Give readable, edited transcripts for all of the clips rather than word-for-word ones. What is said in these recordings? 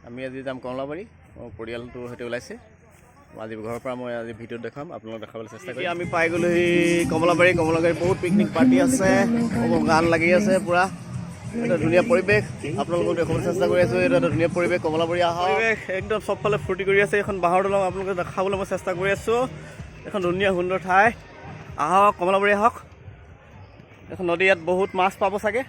আমি আজি যাম কমলাবাৰী মোৰ পৰিয়ালটোৰ সৈতে ওলাইছে আজি ঘৰৰ পৰা মই আজি ভিডিঅ'ত দেখাম আপোনালোকক দেখাবলৈ চেষ্টা কৰিম আমি পাই গ'লোহি কমলাবাৰী বহুত পিকনিক পাৰ্টি আছে গান লাগি আছে পুৰা এটা ধুনীয়া পৰিৱেশ আপোনালোকক দেখাবলৈ চেষ্টা কৰি আছোঁ এটা ধুনীয়া পৰিৱেশ কমলাবাৰী পৰিৱেশ একদম চবফালে ফূৰ্তি কৰি আছে এখন বাঁহৰ দলং আপোনালোকক দেখাবলৈ মই চেষ্টা কৰি আছোঁ এখন ধুনীয়া সুন্দৰ ঠাই আহক কমলাবাৰী আহক এখন নদী ইয়াত বহুত মাছ পাব চাগে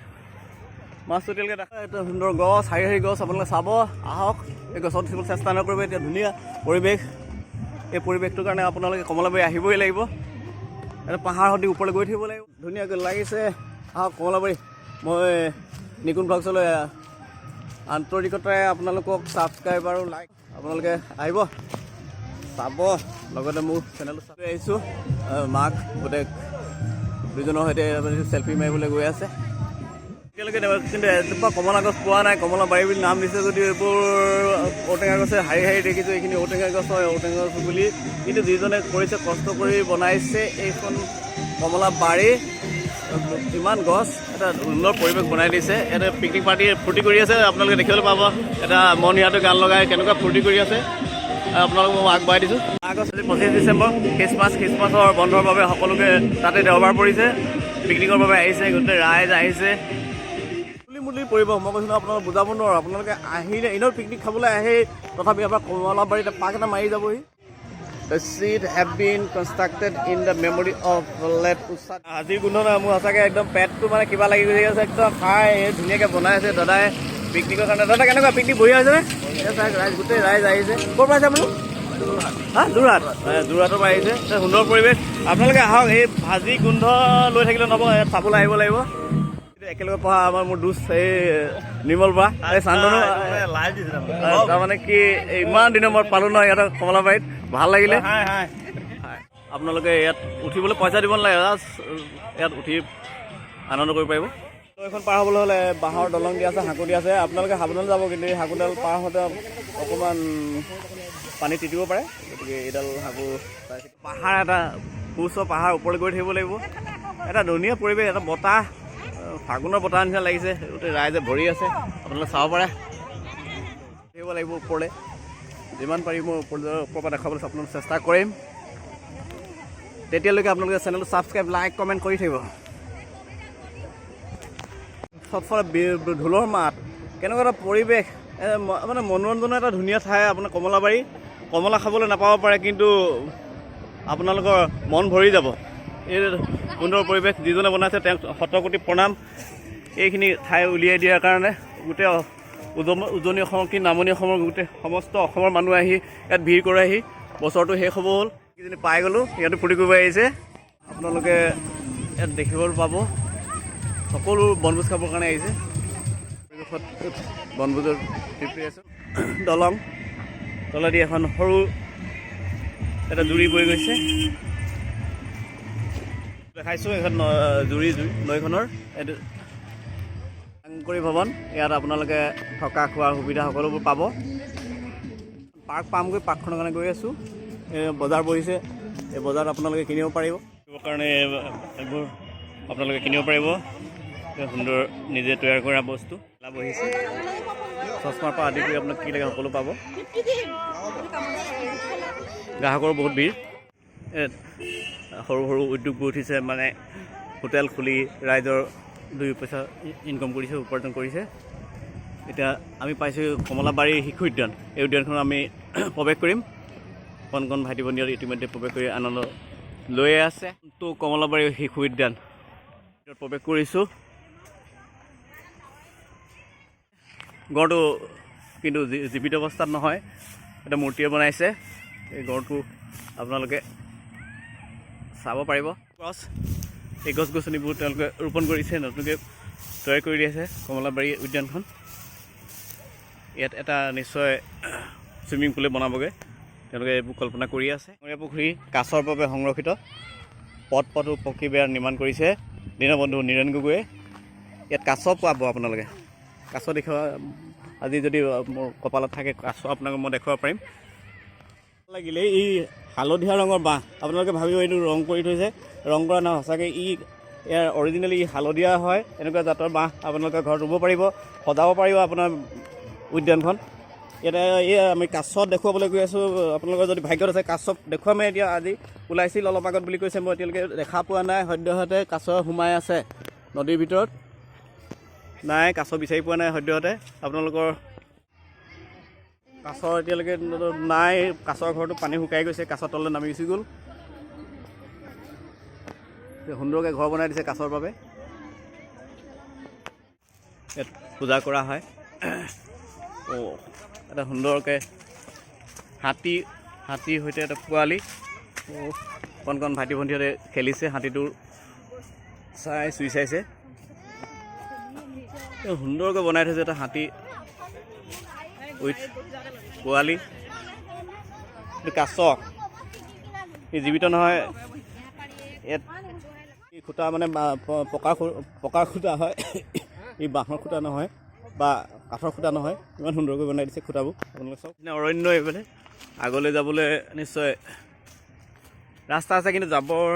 মাছটো এতিয়ালৈকে দেখা এটা সুন্দৰ গছ শাৰী গছ আপোনালোকে চাব আহক এই গছত উঠিবলৈ চেষ্টা নকৰিব এতিয়া ধুনীয়া পৰিৱেশ এই পৰিৱেশটোৰ কাৰণে আপোনালোকে কমলাবাৰী আহিবই লাগিব এটা পাহাৰ সদি ওপৰলৈ গৈ থাকিব লাগিব ধুনীয়াকৈ লাগিছে আহক কমলাবাৰী মই নিকুন ব্লগছলৈ আন্তৰিকতাৰে আপোনালোকক ছাবস্ক্ৰাইব আৰু লাইক আপোনালোকে আহিব চাব লগতে মোৰ চেনেলটো চাই আহিছোঁ মাক গোটেই দুজনৰ সৈতে চেলফি মাৰিবলৈ গৈ আছে এতিয়ালৈকে কিন্তু এজোপা কমলা গছ পোৱা নাই কমলাবাৰী বুলি নাম দিছে যদিও এইবোৰ ঔটেঙা গছে শাৰী দেখিছোঁ এইখিনি ঔটেঙা গছ হয় ঔটেঙা গছ বুলি কিন্তু যিজনে কৰিছে কষ্ট কৰি বনাইছে এইখন কমলাবাৰী ইমান গছ এটা সুন্দৰ পৰিৱেশ বনাই দিছে এটা পিকনিক পাৰ্টি ফূৰ্তি কৰি আছে আপোনালোকে দেখিবলৈ পাব এটা মন ইয়াতে গান লগাই কেনেকুৱা ফূৰ্তি কৰি আছে আপোনালোকক মই আগবঢ়াই দিছোঁ আগষ্ট 25 ডিচেম্বৰ খ্ৰীষ্টমাছৰ বন্ধৰ বাবে সকলোকে তাতে দেওবাৰ পৰিছে পিকনিকৰ বাবে আহিছে গোটেই ৰাইজ আহিছে মুলি পৰিব মই কৈছোঁ আপোনালোকে বুজাব নোৱাৰোঁ আপোনালোকে আহিলে এনেও পিকনিক খাবলৈ আহে তথাপি আপোনাৰ কমলাবাৰীত পাক এটা মাৰি যাবহি The seat have been constructed in the memory of late Usad আজিৰ গোন্ধ নহয় মোৰ সঁচাকৈ একদম পেটটো মানে কিবা লাগি গৈ আছে একদম খাই ধুনীয়াকৈ বনাই আছে দাদাই পিকনিকৰ কাৰণে দাদা কেনেকুৱা পিকনিক বহি আছেনে ৰাইজ গোটেই ৰাইজ আহিছে ক'ৰ পৰা আহিছে আপুনি যোৰহাটৰ পৰা আহিছে সুন্দৰ পৰিৱেশ আপোনালোকে আহক এই ভাজি গোন্ধ লৈ থাকিলে নহ'ব ইয়াত চাবলৈ আহিব লাগিব একেলগে পঢ়া আমাৰ মোৰ দুচ এই নিৰ্মল বৰা এই চান্দনো তাৰমানে কি ইমান দিনৰ মূৰত পালোঁ নহয় ইয়াত কমলাবাৰীত ভাল লাগিলে আপোনালোকে ইয়াত উঠিবলৈ পইচা দিব নালাগে ইয়াত উঠি আনন্দ কৰিব পাৰিব এইখন পাৰ হ'বলৈ হ'লে বাঁহৰ দলং দিয়া আছে সাঁকো দিয়া আছে আপোনালোকে সাৱধানে যাব কিন্তু এই সাঁকোডাল পাৰ হওঁতে অকণমান পানী তিতিব পাৰে গতিকে এইডাল সাঁকো পাহাৰ এটা সুউচ্চ পাহাৰ ওপৰলৈ গৈ থাকিব লাগিব এটা ধুনীয়া পৰিৱেশ এটা বতাহ ফাগুনৰ বতাহ নিচিনা লাগিছে গোটেই ৰাইজে ভৰি আছে আপোনালোকে চাব পাৰে থাকিব লাগিব ওপৰলৈ যিমান পাৰি মই ওপৰৰ পৰা দেখাবলৈ আপোনালোকক চেষ্টা কৰিম তেতিয়ালৈকে আপোনালোকে চেনেলটো ছাবস্ক্ৰাইব লাইক কমেণ্ট কৰি থাকিব চবফালে ঢোলৰ মাত কেনেকুৱা এটা পৰিৱেশ মানে মনোৰঞ্জনৰ এটা ধুনীয়া ঠাই আপোনাৰ কমলাবাৰী কমলা খাবলৈ নাপাব পাৰে কিন্তু আপোনালোকৰ মন ভৰি যাব এই সুন্দৰ পৰিৱেশ যিজনে বনাইছে তেওঁক শতকোটি প্ৰণাম এইখিনি ঠাই উলিয়াই দিয়াৰ কাৰণে গোটেই উজনি অসমৰ কি নামনি অসমৰ গোটেই সমস্ত অসমৰ মানুহ আহি ইয়াত ভিৰ কৰি আহি বছৰটো শেষ হ'ব হ'ল কিজনী পাই গ'লোঁ ইয়াতো ফূৰ্তি কৰিব আহিছে আপোনালোকে ইয়াত দেখিবলৈ পাব সকলো বনভোজ খাবৰ কাৰণে আহিছে পৰিৱেশত বনভোজৰ প্ৰিপেৰেশ্যন দলং তলেদি এখন সৰু এটা জুৰি বৈ গৈছে দেখাইছোঁ এখন জুৰি নৈখনৰ এইটো শংকৰী ভৱন ইয়াত আপোনালোকে থকা খোৱাৰ সুবিধা সকলোবোৰ পাব পাৰ্ক পামগৈ পাৰ্কখনৰ কাৰণে গৈ আছোঁ এই বজাৰ বহিছে এই বজাৰত আপোনালোকে কিনিব পাৰিব কাৰণে এইবোৰ আপোনালোকে কিনিব পাৰিব সুন্দৰ নিজে তৈয়াৰ কৰা বস্তু বহিছে চশমাৰ পৰা আদি কৰি আপোনাক কি লাগে সকলো পাব গ্ৰাহকৰ বহুত ভিৰ সৰু সৰু উদ্যোগবোৰ উঠিছে মানে হোটেল খুলি ৰাইজৰ দুই পইচা ইনকাম কৰিছে উপাৰ্জন কৰিছে এতিয়া আমি পাইছোঁ কমলাবাৰী শিশু উদ্যান এই উদ্যানখনত আমি প্ৰৱেশ কৰিম কণ ভাইটি ভণ্টিয়ে ইতিমধ্যে প্ৰৱেশ কৰি আনন্দ লৈ আছে তো কমলাবাৰী শিশু উদ্যান প্ৰৱেশ কৰিছোঁ গড়টো কিন্তু জীৱিত অৱস্থাত নহয় এটা মূৰ্তিয়ে বনাইছে এই গড়টো আপোনালোকে চাব পাৰিব গছ এই গছ গছনিবোৰ তেওঁলোকে ৰোপণ কৰিছে নতুনকৈ তৈয়াৰ কৰি আছে কমলাবাৰী উদ্যানখন ইয়াত এটা নিশ্চয় চুইমিং পুলে বনাবগৈ তেওঁলোকে এইবোৰ কল্পনা কৰি আছে ডাঙৰীয়া পুখুৰী কাছৰ বাবে সংৰক্ষিত পথো পকী বেৰ নিৰ্মাণ কৰিছে দীনবন্ধু নীৰেণ গগৈয়ে ইয়াত কাছ পাব আপোনালোকে কাছ দেখুৱা আজি যদি মোৰ কপালত থাকে কাছ আপোনালোকে মই দেখুৱাব পাৰিম লাগিলে এই হালধীয়া ৰঙৰ বাঁহ আপোনালোকে ভাবিব এইটো ৰং কৰি থৈছে ৰং কৰা নহয় সঁচাকৈ ইয়াৰ অৰিজিনেলি হালধীয়া হয় এনেকুৱা জাতৰ বাঁহ আপোনালোকে ঘৰত ৰুব পাৰিব সজাব পাৰিব আপোনাৰ উদ্যানখন ইয়াতে এই আমি কাছত দেখুৱাবলৈ গৈ আছোঁ। আপোনালোকৰ যদি ভাগ্যত আছে কাছ দেখুৱামে এতিয়া। আজি ওলাইছিল অলপ আগত বুলি কৈছে, মই এতিয়ালৈকে দেখা পোৱা নাই। সদ্যহতে কাছ সোমাই আছে নদীৰ ভিতৰত। নাই, কাছ বিচাৰি পোৱা নাই সদ্যহতে। আপোনালোকৰ কাছ এতিয়ালৈকে নাই। কাছৰ ঘৰটো পানী শুকাই গৈছে, কাছৰ তললৈ নামি গুচি গ'ল। সুন্দৰকৈ ঘৰ বনাই দিছে কাছৰ বাবে। ইয়াত পূজা কৰা হয়। এটা সুন্দৰকৈ হাতীৰ সৈতে এটা পোৱালি কণ ভাইটি ভণ্টিহঁতে খেলিছে। হাতীটোৰ চুই চাইছে। সুন্দৰকৈ বনাই থৈছে এটা হাতী উইথ পোৱালি। এইটো কাছ, এই জীৱিত নহয়। ইয়াত খুটা মানে পকাৰ খুটা হয়, এই বাঁহৰ খুটা নহয় বা কাঠৰ খুটা নহয়। ইমান সুন্দৰকৈ বনাই দিছে খুটাবোৰ। আপোনালোকে চাওক, অৰণ্য এইফালে। আগলৈ যাবলৈ নিশ্চয় ৰাস্তা আছে, কিন্তু যাবৰ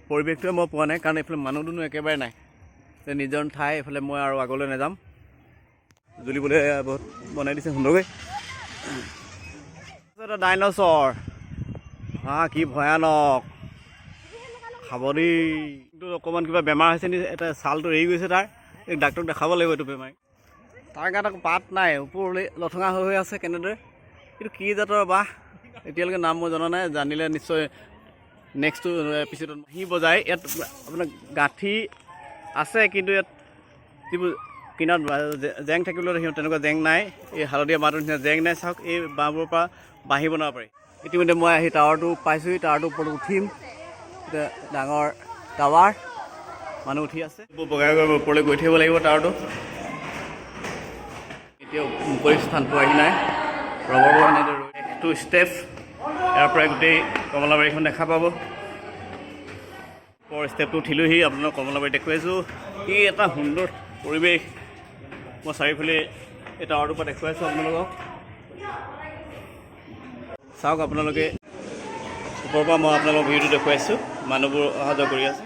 পৰিৱেশটোৱে মই পোৱা নাই, কাৰণ এইফালে মানুহ দুনুহ একেবাৰে নাই। নিজৰ ঠাই এইফালে মই আৰু আগলৈ নাযাম। জ্বলিবলৈ বহুত বনাই দিছে সুন্দৰকৈ। এটা ডাইনছৰ, কি ভয়ানক, খাব দেই। কিন্তু অকণমান কিবা বেমাৰ হৈছে নি, এটা ছালটো এৰি গৈছে তাৰ। এই ডাক্তৰক দেখাব লাগিব এইটো বেমাৰী। তাৰ গাত আকৌ পাত নাই, ওপৰলৈ লঠঙা হৈ আছে কেনেদৰে। কিন্তু কি জাতৰ বাহ, এতিয়ালৈকে নাম মই জনা নাই। জানিলে নিশ্চয় নেক্সটটো এপিছ'ডত সি বজায়। ইয়াত আপোনাৰ গাঁঠি আছে, কিন্তু ইয়াত যিবোৰ কিনাৰত জেং থাকিবলৈ সিহঁত তেনেকুৱা জেং নাই। এই হালধীয়া বাঁহটোৰ নিচিনা জেং নাই। চাওক, এই বাঁহবোৰৰ পৰা বাঁহী বনাব পাৰি। ইতিমধ্যে মই আহি টাৱাৰটো পাইছোঁহি। টাৱাৰটোৰ ওপৰত উঠিম। এতিয়া ডাঙৰ টাৱাৰ, মানুহ উঠি আছে। বগাই ওপৰলৈ গৈ থাকিব লাগিব টাৱাৰটো। এতিয়াও মুকলি স্থান পোৱাহি নাই। ৰবৰ এনেদৰে একটো ষ্টেপ, ইয়াৰ পৰাই গোটেই কমলাবাৰীখন দেখা পাব। ওপৰৰ ষ্টেপটো উঠিলোহি, আপোনালোকক কমলাবাৰী দেখুৱাইছোঁ। ই এটা সুন্দৰ পৰিৱেশ। মই চাৰিওফালে এই টাৱাৰটোৰ পৰা দেখুৱাইছোঁ আপোনালোকক। চাওক আপোনালোকে, ওপৰৰ পৰা মই আপোনালোকক ভিউটো দেখুৱাইছোঁ। মানুহবোৰ অহা যোৱা কৰি আছে।